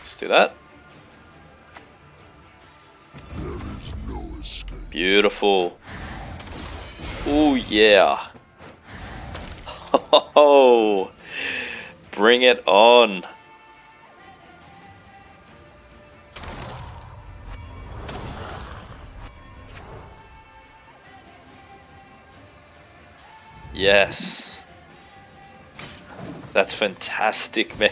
Let's do that. Beautiful. Oh yeah. Oh, bring it on. Yes. That's fantastic, man.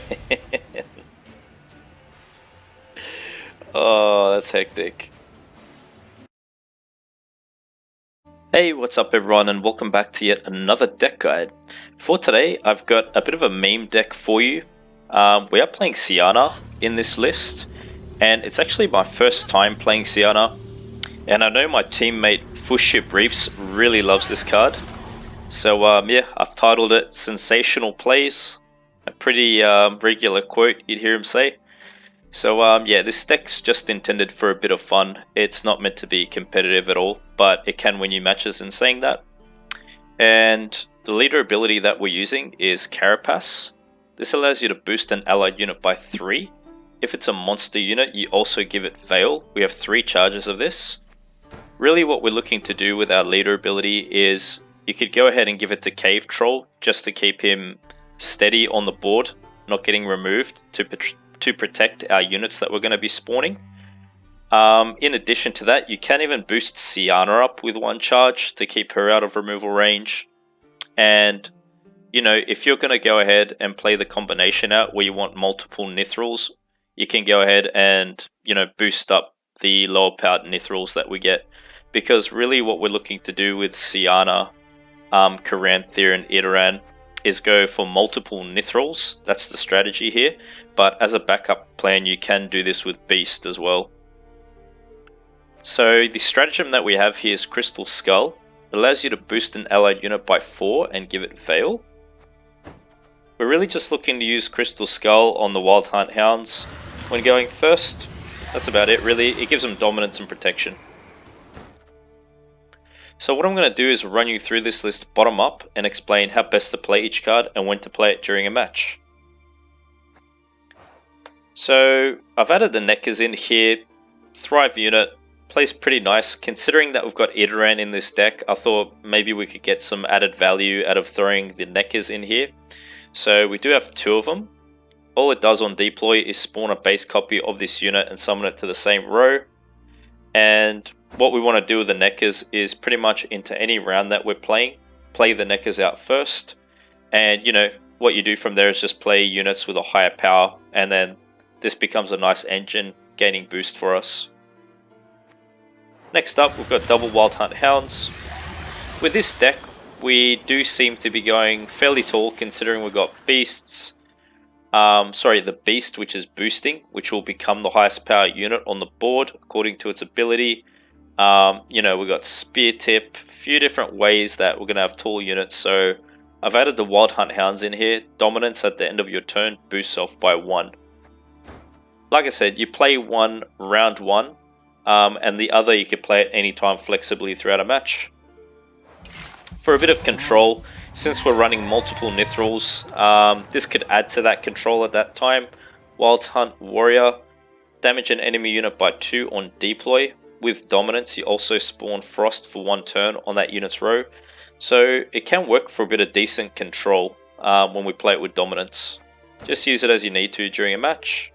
Oh, that's hectic. Hey, what's up everyone, and welcome back to yet another deck guide. For today, I've got a bit of a meme deck for you. We are playing Scoia'tael in this list, and it's actually my first time playing Scoia'tael. And I know my teammate Fuship Reefs really loves this card. So yeah, I've titled it Sensational Plays. A pretty regular quote you'd hear him say. So yeah, this deck's just intended for a bit of fun. It's not meant to be competitive at all, but it can win you matches in saying that. And the leader ability that we're using is Carapace. This allows you to boost an allied unit by 3. If it's a monster unit, you also give it Veil. We have 3 charges of this. Really what we're looking to do with our leader ability is you could go ahead and give it to Cave Troll just to keep him steady on the board, not getting removed, to protect our units that we're going to be spawning. In addition to that, you can even boost Scoia'tael up with 1 charge to keep her out of removal range. And you know, if you're going to go ahead and play the combination out where you want multiple Nithrals, you can go ahead and, you know, boost up the lower powered Nithrals that we get. Because really what we're looking to do with Scoia'tael, Caranthir and Idoran is go for multiple Nithrals. That's the strategy here. But as a backup plan, you can do this with Beast as well. So the stratagem that we have here is Crystal Skull. It allows you to boost an allied unit by 4 and give it Veil. We're really just looking to use Crystal Skull on the Wild Hunt Hounds when going first. That's about it really. It gives them dominance and protection. So what I'm going to do is run you through this list bottom up and explain how best to play each card and when to play it during a match. So I've added the Neckers in here. Thrive unit plays pretty nice. Considering that we've got Idoran in this deck, I thought maybe we could get some added value out of throwing the Neckers in here. So we do have 2 of them. All it does on deploy is spawn a base copy of this unit and summon it to the same row. And what we want to do with the Neckers is pretty much into any round that we're playing, play the Neckers out first. And you know, what you do from there is just play units with a higher power, and then this becomes a nice engine gaining boost for us. Next up, we've got double Wild Hunt Hounds. With this deck, we do seem to be going fairly tall considering we've got Beasts. The Beast, which is boosting, which will become the highest power unit on the board according to its ability. You know, we've got Spear Tip, a few different ways that we're going to have tall units. So I've added the Wild Hunt Hounds in here. Dominance at the end of your turn boosts off by 1. Like I said, you play one round 1, and the other you can play at any time flexibly throughout a match. For a bit of control, since we're running multiple Nithrals, this could add to that control at that time. Wild Hunt Warrior, damage an enemy unit by 2 on deploy. With dominance, you also spawn Frost for 1 turn on that unit's row. So it can work for a bit of decent control when we play it with dominance. Just use it as you need to during a match.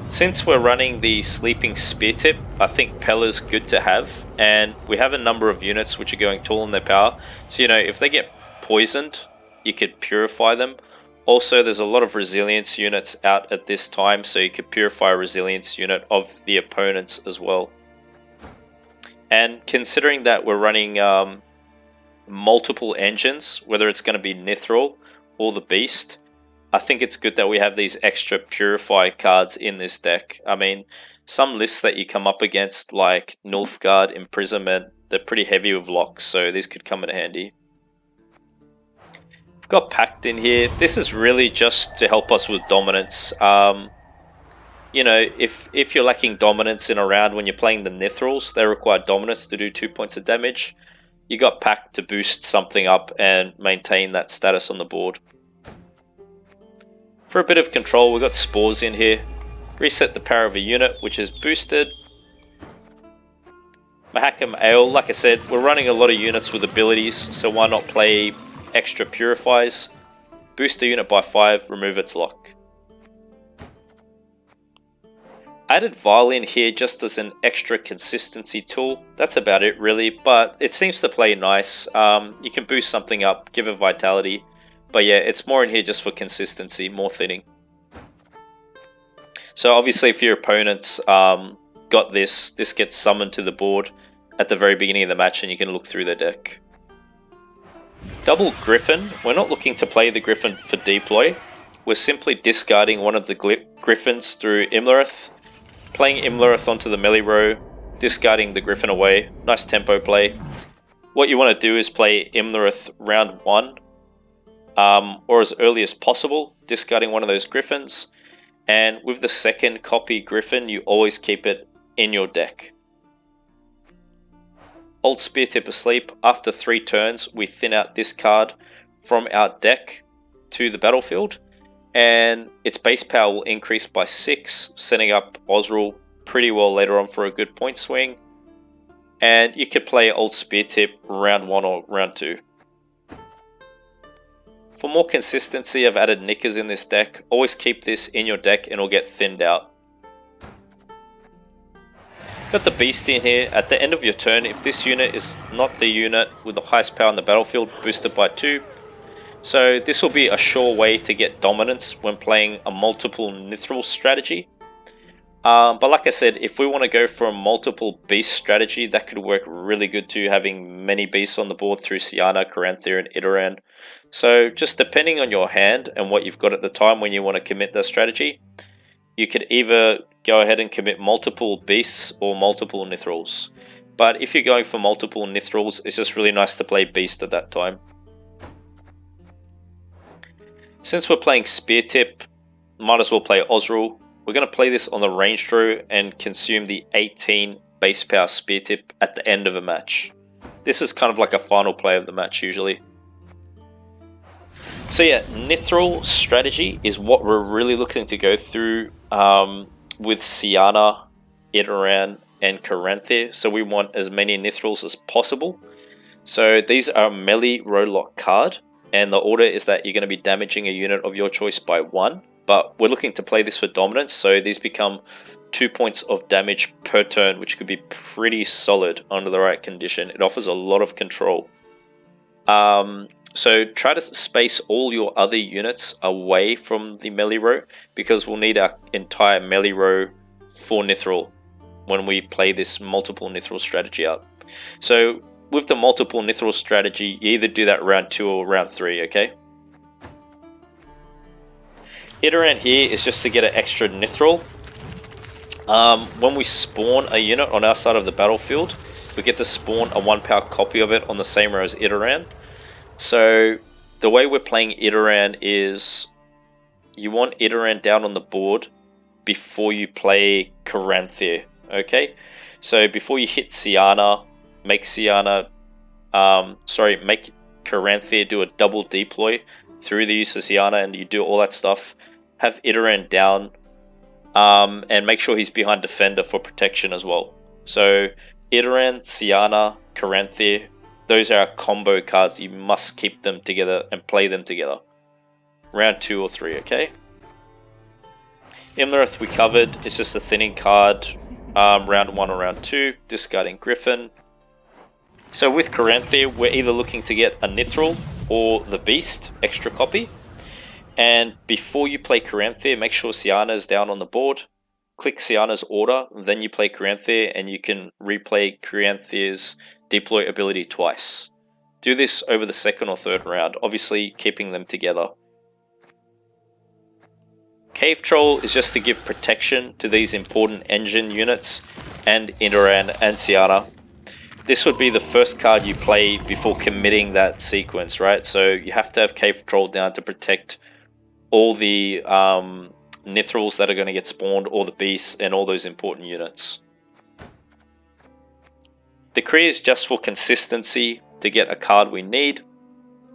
Since we're running the Sleeping Spear Tip, I think Pella's good to have, and we have a number of units which are going tall in their power, so you know, if they get poisoned, you could purify them. Also, there's a lot of resilience units out at this time, so you could purify a resilience unit of the opponents as well. And considering that we're running multiple engines, whether it's going to be Nithral or the Beast, I think it's good that we have these extra Purify cards in this deck. I mean, some lists that you come up against, like Nilfgaard, Imprisonment, they're pretty heavy with locks, so these could come in handy. We've got Pact in here. This is really just to help us with dominance. You know, if you're lacking dominance in a round when you're playing the Nithrals, they require dominance to do 2 points of damage. You got Pact to boost something up and maintain that status on the board. For a bit of control, we've got spores in here. Reset the power of a unit, which is boosted. Mahakam Ale, like I said, we're running a lot of units with abilities, so why not play extra purifies? Boost the unit by 5, remove its lock. Added violin here just as an extra consistency tool. That's about it really, but it seems to play nice. You can boost something up, give it vitality, but yeah, it's more in here just for consistency, more thinning. So obviously if your opponent's got this gets summoned to the board at the very beginning of the match and you can look through their deck. Double Griffin. We're not looking to play the Griffin for deploy. We're simply discarding one of the Griffins through Imlerith, playing Imlerith onto the melee row, discarding the Griffin away. Nice tempo play. What you want to do is play Imlerith round 1, or as early as possible, discarding one of those Griffins. And with the second copy Griffin, you always keep it in your deck. Old Spear Tip asleep. After 3 turns, we thin out this card from our deck to the battlefield, and its base power will increase by 6, setting up Osrul pretty well later on for a good point swing. And you could play Old Spear Tip round 1 or round 2. For more consistency, I've added Knickers in this deck. Always keep this in your deck and it'll get thinned out. Got the Beast in here. At the end of your turn, if this unit is not the unit with the highest power on the battlefield, boost it by 2. So this will be a sure way to get dominance when playing a multiple Nithral strategy. But like I said, if we want to go for a multiple beast strategy, that could work really good too, having many beasts on the board through Syanna, Caranthir, and Idoran. So just depending on your hand and what you've got at the time when you want to commit that strategy, you could either go ahead and commit multiple beasts or multiple Nithrals. But if you're going for multiple Nithrals, it's just really nice to play beast at that time. Since we're playing Spear Tip, might as well play Osrul. We're going to play this on the range draw and consume the 18 base power Spear Tip at the end of a match. This is kind of like a final play of the match usually. So yeah, Nithral strategy is what we're really looking to go through with Syanna, Idoran, and Caranthir. So we want as many Nithrals as possible. So these are melee row lock card, and the order is that you're going to be damaging a unit of your choice by 1. But we're looking to play this for dominance, so these become 2 points of damage per turn, which could be pretty solid under the right condition. It offers a lot of control. So try to space all your other units away from the melee row, because we'll need our entire melee row for Nithral when we play this multiple Nithral strategy out. So with the multiple Nithral strategy, you either do that round 2 or round 3, okay? Idoran here is just to get an extra Nithral. When we spawn a unit on our side of the battlefield, we get to spawn a 1 power copy of it on the same row as Idoran. So the way we're playing Idoran is you want Idoran down on the board before you play Caranthir, okay? So before you hit Syanna, make Caranthir do a double deploy through the use of Syanna, and you do all that stuff. Have Idoran down, and make sure he's behind Defender for protection as well. So Idoran, Syanna, Caranthir, those are our combo cards. You must keep them together and play them together. Round 2 or 3, okay? Imlerith we covered. It's just a thinning card. Round 1 or round 2, discarding Griffin. So with Caranthir, we're either looking to get a Nithral or the Beast, extra copy. And before you play Caranthir, make sure Syanna is down on the board. Click Syanna's order, then you play Caranthir, and you can replay Caranthir's deploy ability twice. Do this over the 2nd or 3rd round, obviously keeping them together. Cave Troll is just to give protection to these important engine units and Idoran and Syanna. This would be the first card you play before committing that sequence, right? So you have to have Cave Troll down to protect all the Nithrals that are going to get spawned, all the beasts, and all those important units. Decree is just for consistency, to get a card we need.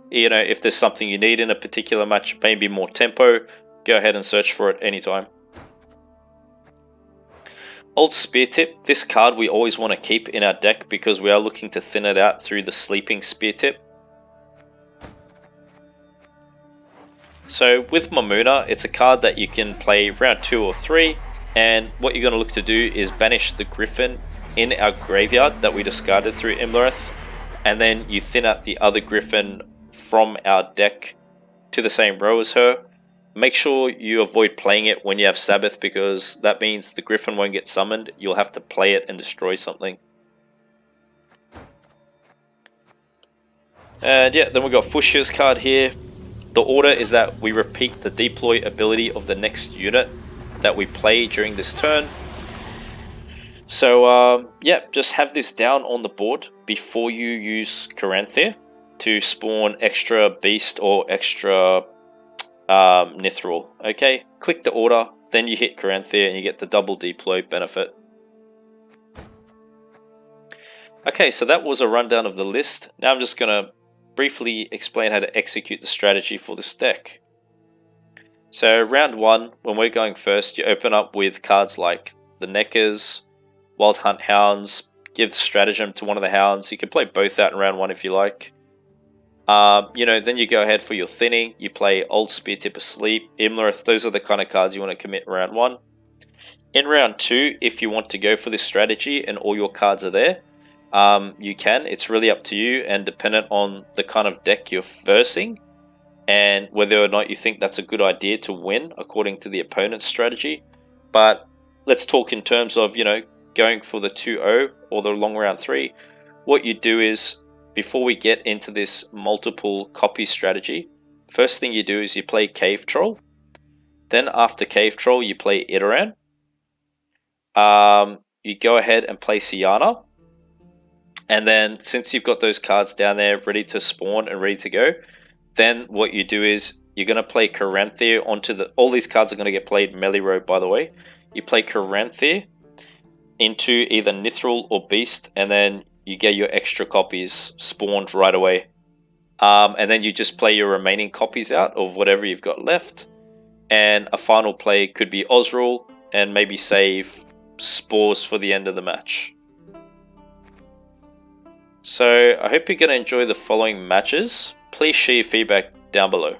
You know, if there's something you need in a particular match, maybe more tempo, go ahead and search for it anytime. Old Spear Tip, this card we always want to keep in our deck because we are looking to thin it out through the Sleeping Spear Tip. So with Mamuna, it's a card that you can play round 2 or 3, and what you're going to look to do is banish the Griffin in our graveyard that we discarded through Imlerith, and then you thin out the other Griffin from our deck to the same row as her. Make sure you avoid playing it when you have Sabbath, because that means the Griffin won't get summoned. You'll have to play it and destroy something. And yeah, then we've got Fusha's card here. The order is that we repeat the deploy ability of the next unit that we play during this turn. So yeah, just have this down on the board before you use Carapace to spawn extra beast or extra Nithral. Okay, click the order, then you hit Carapace and you get the double deploy benefit. Okay, so that was a rundown of the list. Now I'm just going to briefly explain how to execute the strategy for this deck. So round 1, when we're going first, you open up with cards like the Neckers, Wild Hunt Hounds, give Stratagem to one of the Hounds. You can play both out in round 1 if you like. Then you go ahead for your thinning. You play Old Spear Tip Asleep, Imlerith. Those are the kind of cards you want to commit in round 1. In round 2, if you want to go for this strategy and all your cards are there, you can. It's really up to you and dependent on the kind of deck you're versing and whether or not you think that's a good idea to win according to the opponent's strategy. But let's talk in terms of, going for the 2-0 or the long round 3. What you do is, before we get into this multiple copy strategy, first thing you do is you play Cave Troll. Then after Cave Troll, you play Iteran. You go ahead and play Scoia'tael. And then since you've got those cards down there ready to spawn and ready to go, then what you do is you're going to play Carapace onto the... All these cards are going to get played melee row, by the way. You play Carapace into either Nithral or Beast, and then you get your extra copies spawned right away. And then you just play your remaining copies out of whatever you've got left. And a final play could be Osrul, and maybe save Spores for the end of the match. So I hope you're going to enjoy the following matches. Please share your feedback down below.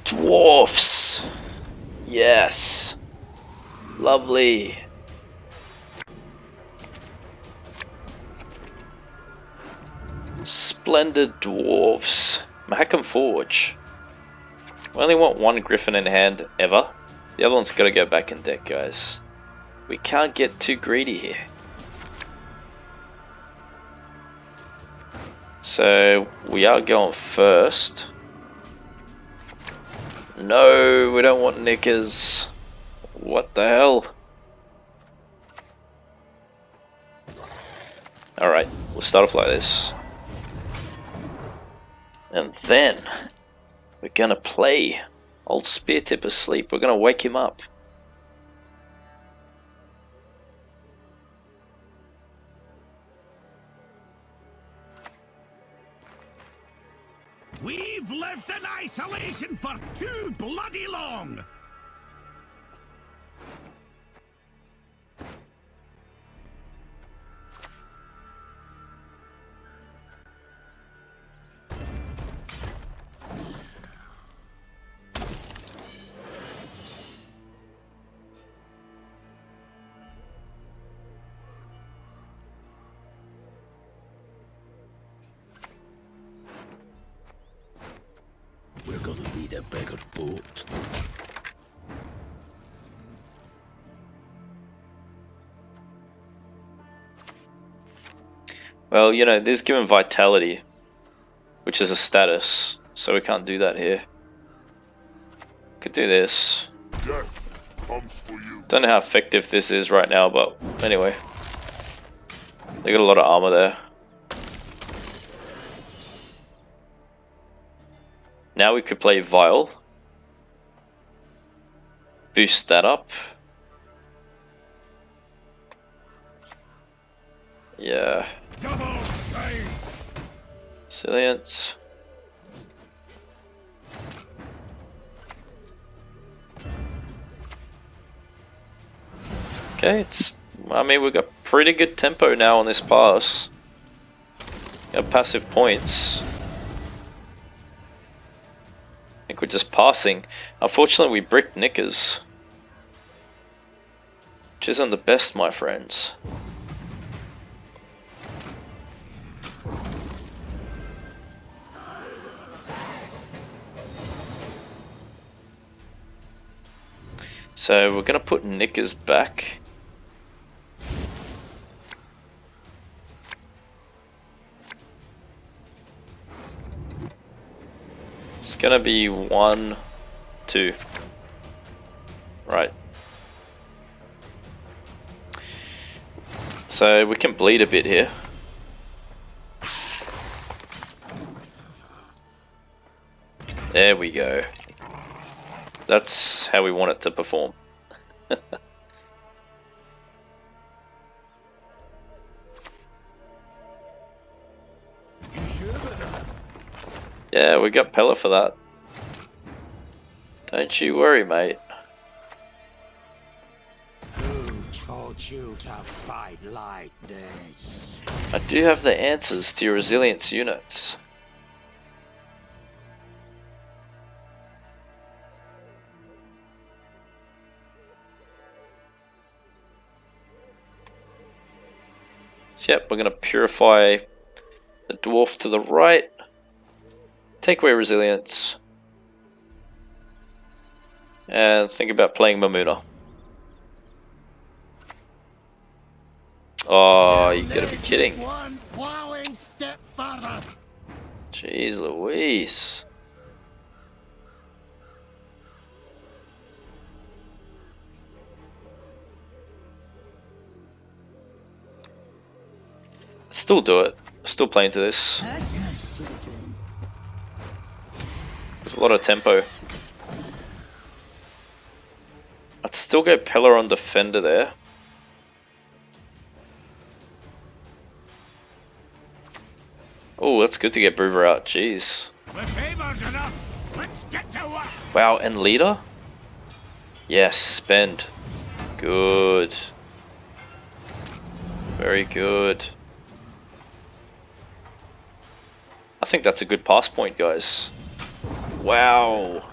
Dwarfs! Yes! Lovely! Splendid dwarves. Mahakam Forge. We only want one Griffin in hand ever. The other one's got to go back in deck, guys. We can't get too greedy here. So we are going first. No, we don't want knickers. What the hell? Alright, we'll start off like this. And then we're gonna play Old Spear Tip Asleep. We're gonna wake him up. We've lived in isolation for too bloody long! We're gonna need a bigger boat. Well, this is given vitality, which is a status, so we can't do that here. Could do this. Death comes for you. Don't know how effective this is right now, but anyway. They got a lot of armor there. Now we could play Vial. Boost that up. Yeah. Double safe! Resilience. Okay, I mean, we've got pretty good tempo now on this pass. Got passive points. I think we're just passing. Unfortunately, we bricked knickers. Which isn't the best, my friends. So we're going to put knickers back. It's gonna be 1, 2. Right. So we can bleed a bit here. There we go. That's how we want it to perform. Yeah, we got Pella for that. Don't you worry, mate. Who taught you to fight like this? I do have the answers to your resilience units. So yep, we're going to purify the dwarf to the right. Take away resilience. And think about playing Mamuna. Oh, you gotta be kidding. One plowing step further. Jeez Louise. Still do it. Still playing to this. There's a lot of tempo. I'd still go Pella on defender there. Oh, that's good to get Brewer out. Jeez. We're favored enough. Let's get to work. Wow, and leader? Yes, spend. Good. Very good. I think that's a good pass point, guys. Wow.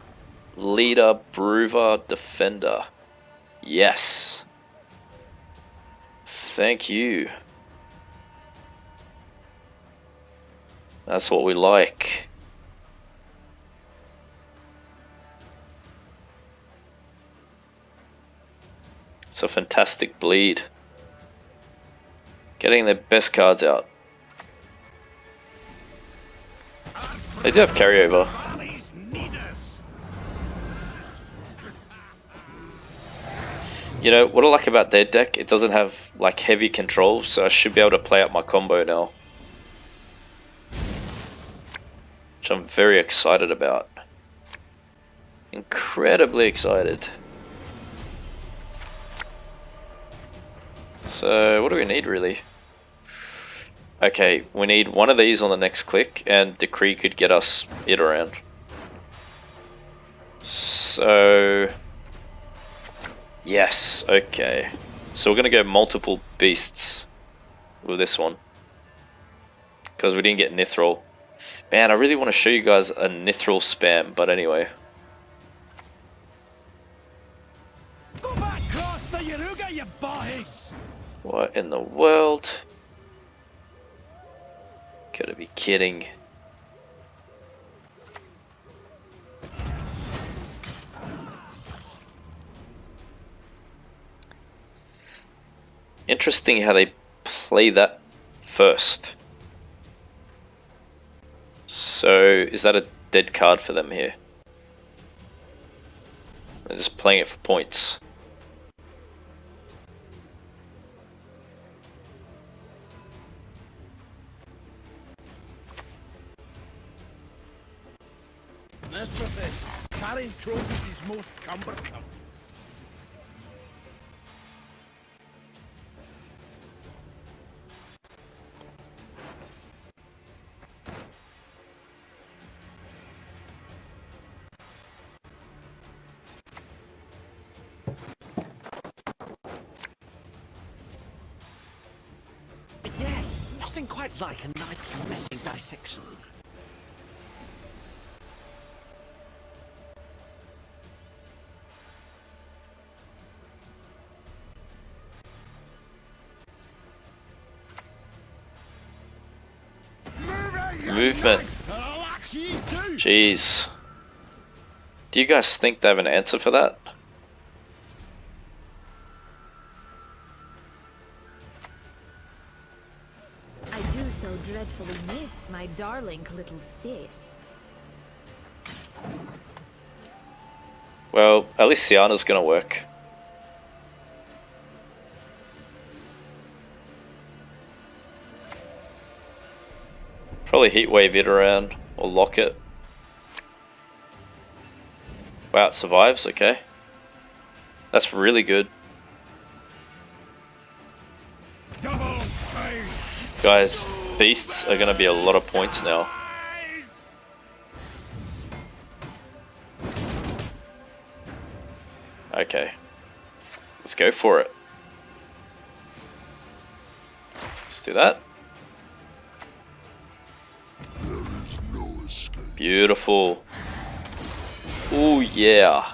Leader, Brewer, defender. Yes. Thank you. That's what we like. It's a fantastic bleed. Getting their best cards out. They do have carryover. You know, what I like about their deck, it doesn't have like heavy control, so I should be able to play out my combo now. Which I'm very excited about. Incredibly excited. So, what do we need really? Okay, we need one of these on the next click, and Decree could get us it around. So, yes, okay. So we're gonna go multiple beasts with this one. Because we didn't get Nithral. Man, I really want to show you guys a Nithral spam, but anyway. Go back across the Yaruga, you boys! What in the world? Gotta be kidding. Interesting how they play that first. So, is that a dead card for them here? They're just playing it for points. This profession, carrying trophies is most cumbersome. Nothing quite like a night's messy dissection. Movement. Jeez. Do you guys think they have an answer for that? I do so dreadfully miss my darling little sis. Well, at least Sciana's gonna work. Probably heatwave it around or lock it. Wow, it survives, okay. That's really good. Guys, beasts are gonna be a lot of points now. Okay. Let's go for it. Let's do that. Beautiful. Ooh, yeah.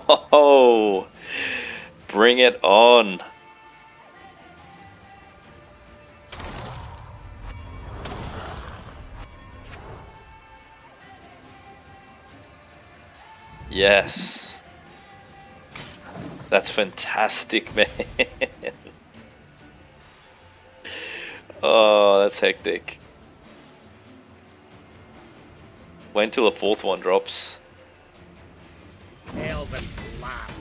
Oh, bring it on. Yes. That's fantastic, man. Oh, that's hectic. Wait until the fourth one drops. Elven slimy.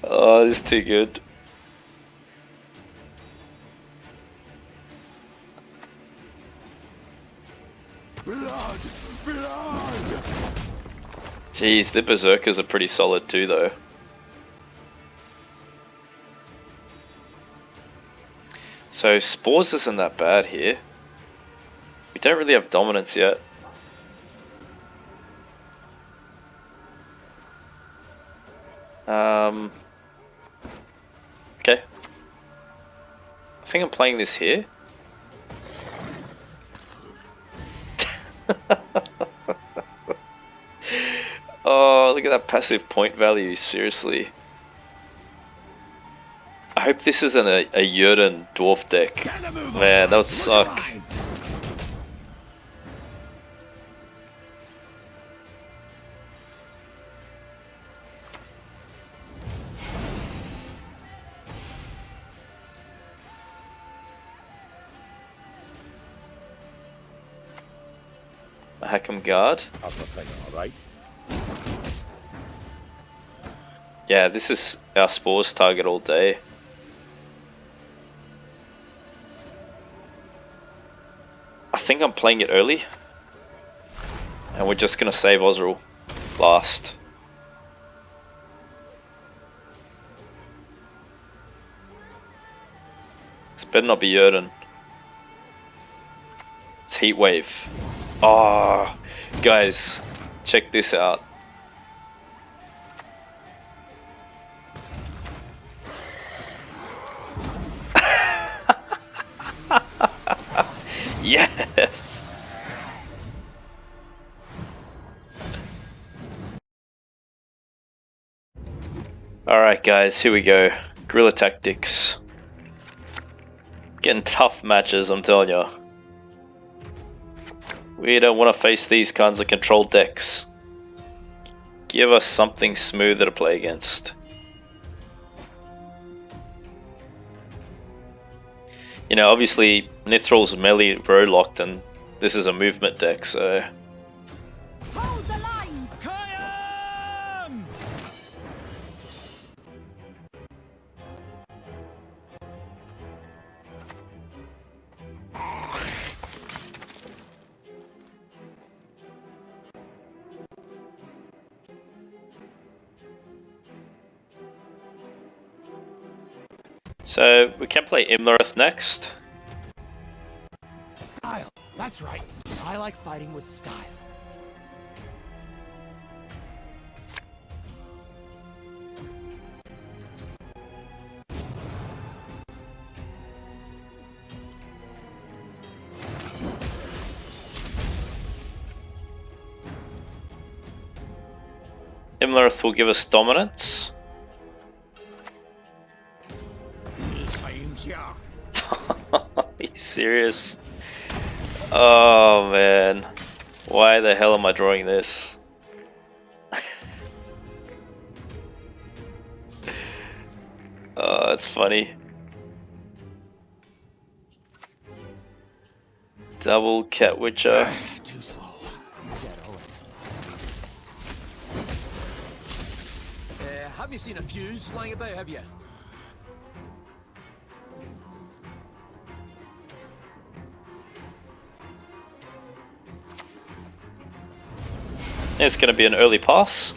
Oh, this is too good. Blood! Blood! Jeez, the berserkers are pretty solid too, though. So spores isn't that bad here. We don't really have dominance yet. Okay. I think I'm playing this here. Oh, look at that passive point value, seriously. I hope this isn't a Jurden dwarf deck. Man, that would suck. Mahakam guard. Alright. Yeah, this is our spores target all day. I think I'm playing it early. And we're just gonna save Osriel last. This better not be Jurden. It's Heatwave. Oh, guys, check this out. Yes! Alright guys, here we go. Guerrilla tactics. Getting tough matches, I'm telling you. We don't want to face these kinds of control decks. Give us something smoother to play against. You know, obviously Nithral's melee row locked and this is a movement deck, so... Hold the line! So we can play Imlerith next. That's right. I like fighting with style. Imlerith will give us dominance. Time's ya. Are you serious? Oh man. Why the hell am I drawing this? Oh, it's funny. Double Cat Witcher. Too slow. Have you seen a fuse lying about, have you? It's going to be an early pass.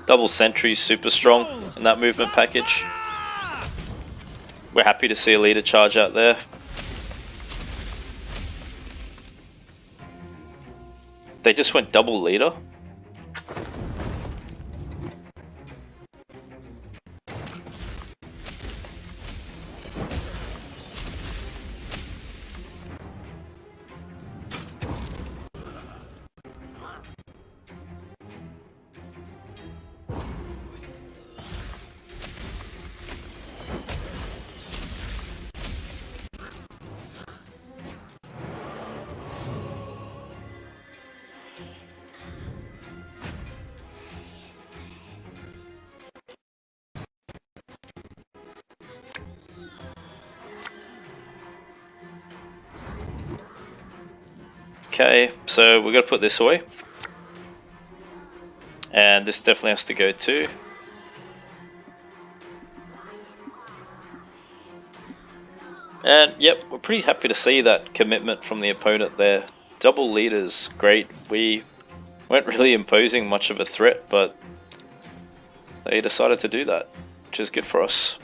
Double sentry, super strong in that movement package. We're happy to see a leader charge out there. They just went double leader. Okay, so we're gonna put this away. And this definitely has to go too. And yep, we're pretty happy to see that commitment from the opponent there. Double leaders, great. We weren't really imposing much of a threat, but they decided to do that, which is good for us.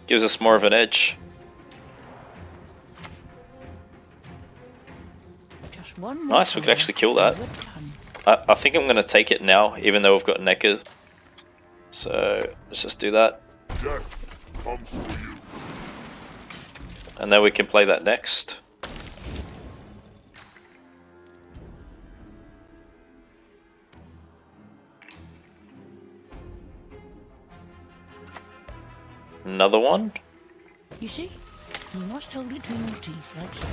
Gives us more of an edge. Nice, we could actually kill that. I think I'm going to take it now, even though we've got Necker. So let's just do that. Death comes for you. And then we can play that next. Another one. You see, you must hold it between your teeth, that's all.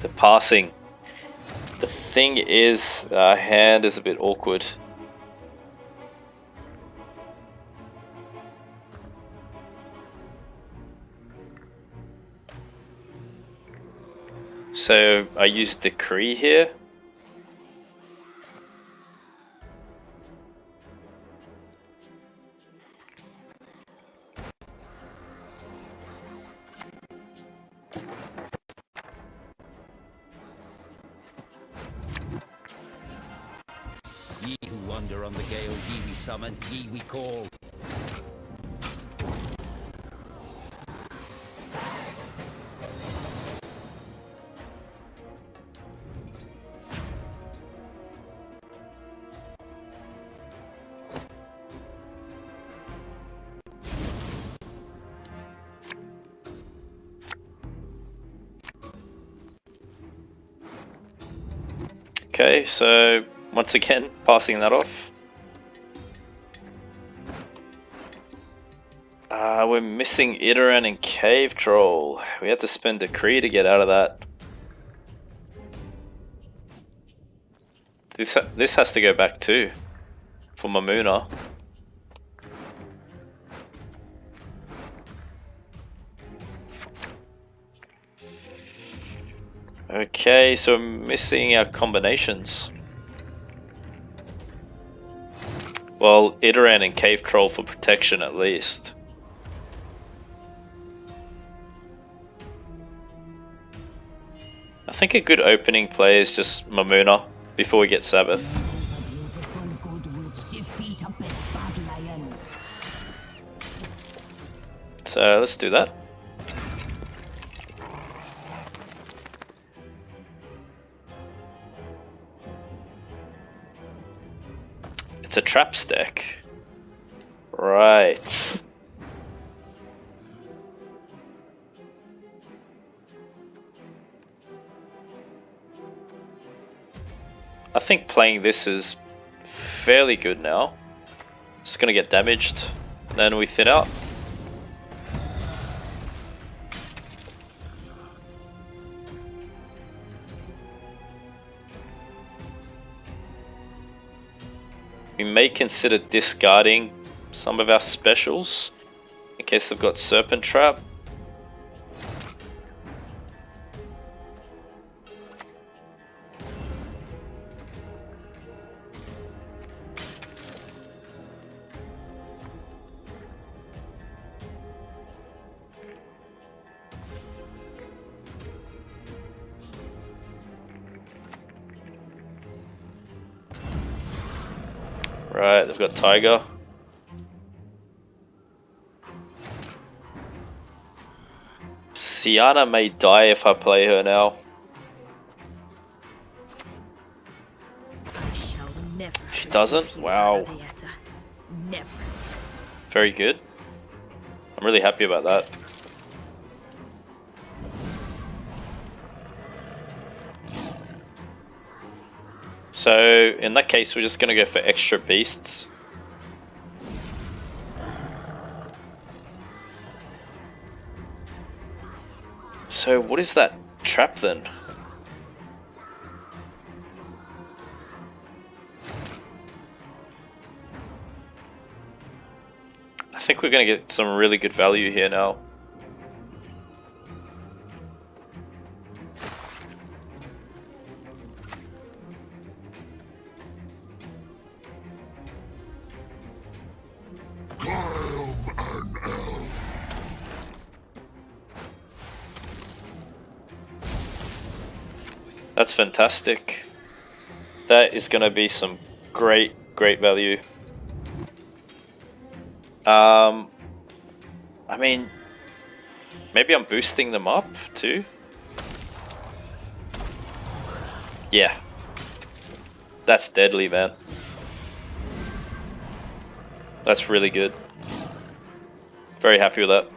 The passing. The thing is, our hand is a bit awkward. So I use Decree here. Ye who wander on the gale, ye we summon, ye we call. Okay, so once again, passing that off. We're missing Idoran and Cave Troll. We had to spend Decree to get out of that. This has to go back too, for Mamuna. Okay, so we're missing our combinations. Well, Idoran and Cave Troll for protection at least. I think a good opening play is just Mamuna before we get Sabbath. So let's do that. It's a traps deck. Right. I think playing this is fairly good now. Just gonna get damaged, then we thin out. We may consider discarding some of our specials in case they've got Serpent Trap. Right, they've got Tiger. Scoia'tael may die if I play her now. I shall never. She doesn't? Wow. Never. Very good. I'm really happy about that. So in that case, we're just going to go for extra beasts. So what is that trap then? I think we're going to get some really good value here now. That's fantastic. That is going to be some great value. I mean, maybe I'm boosting them up too. Yeah. That's deadly, man. That's really good. Very happy with that.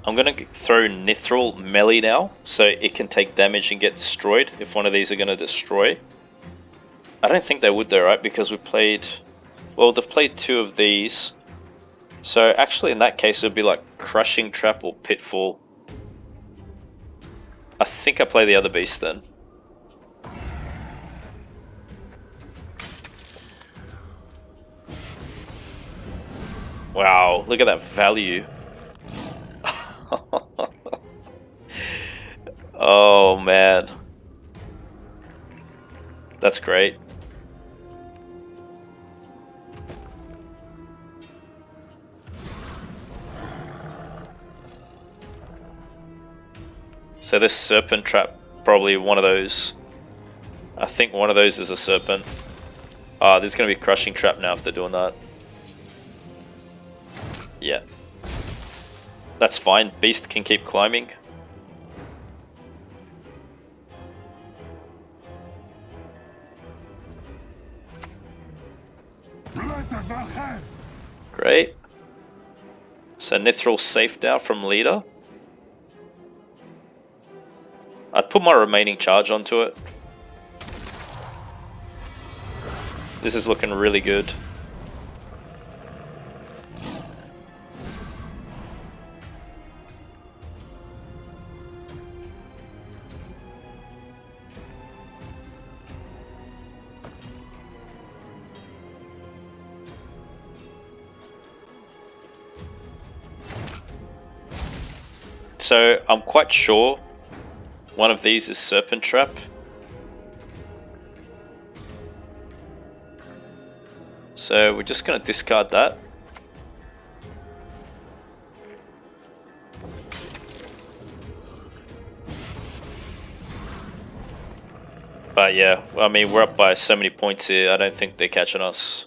I'm going to throw Nithral melee now, so it can take damage and get destroyed if one of these are going to destroy. I don't think they would though, right? Because we played... Well, they've played two of these. So actually in that case it would be like Crushing Trap or Pitfall. I think I play the other beast then. Wow, look at that value. Oh man, that's great. So this serpent trap, probably one of those. I think one of those is a serpent. Ah, there's going to be a crushing trap now if they're doing that. Yeah. That's fine, beast can keep climbing. Great. So Nithral's safe now from leader. I'd put my remaining charge onto it. This is looking really good. So I'm quite sure one of these is Serpent Trap. So we're just going to discard that. But yeah, I mean, we're up by so many points here, I don't think they're catching us.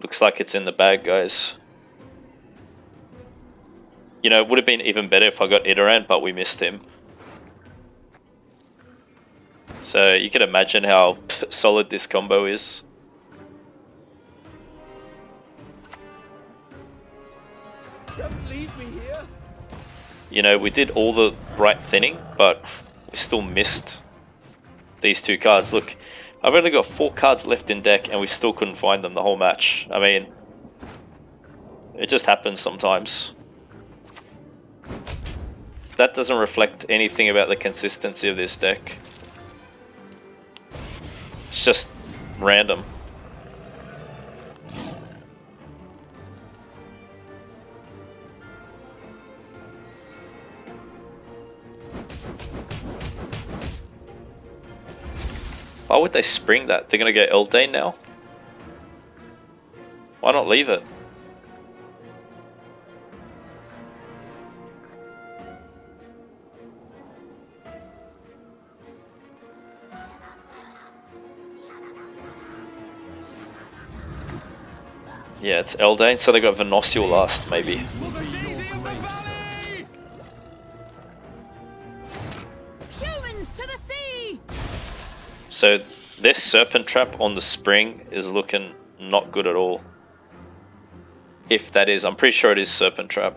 Looks like it's in the bag, guys. You know, it would have been even better if I got Idoran, but we missed him. So you can imagine how solid this combo is. Don't leave me here. You know, we did all the right thinning, but we still missed these two cards. Look, I've only got 4 cards left in deck and we still couldn't find them the whole match. I mean, it just happens sometimes. That doesn't reflect anything about the consistency of this deck. It's just random. Why would they spring that? They're gonna go Eldane now? Why not leave it? Yeah, it's Eldane, so they got Venosial last, maybe. Humans to the sea! So this Serpent Trap on the spring is looking not good at all. If that is, I'm pretty sure it is Serpent Trap.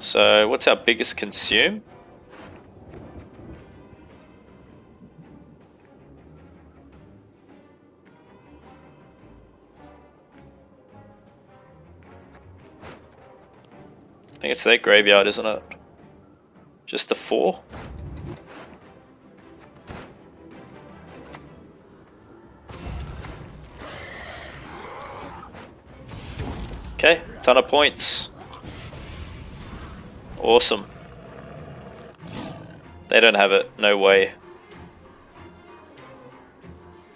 So what's our biggest consume? I think it's their graveyard, isn't it? Just the 4? Okay, ton of points. Awesome. They don't have it, no way.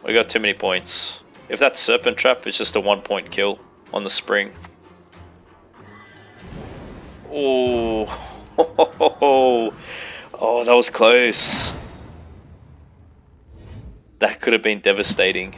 We got too many points. If that's Serpent Trap, it's just a 1-point kill on the spring. Oh, oh, that was close. That could have been devastating.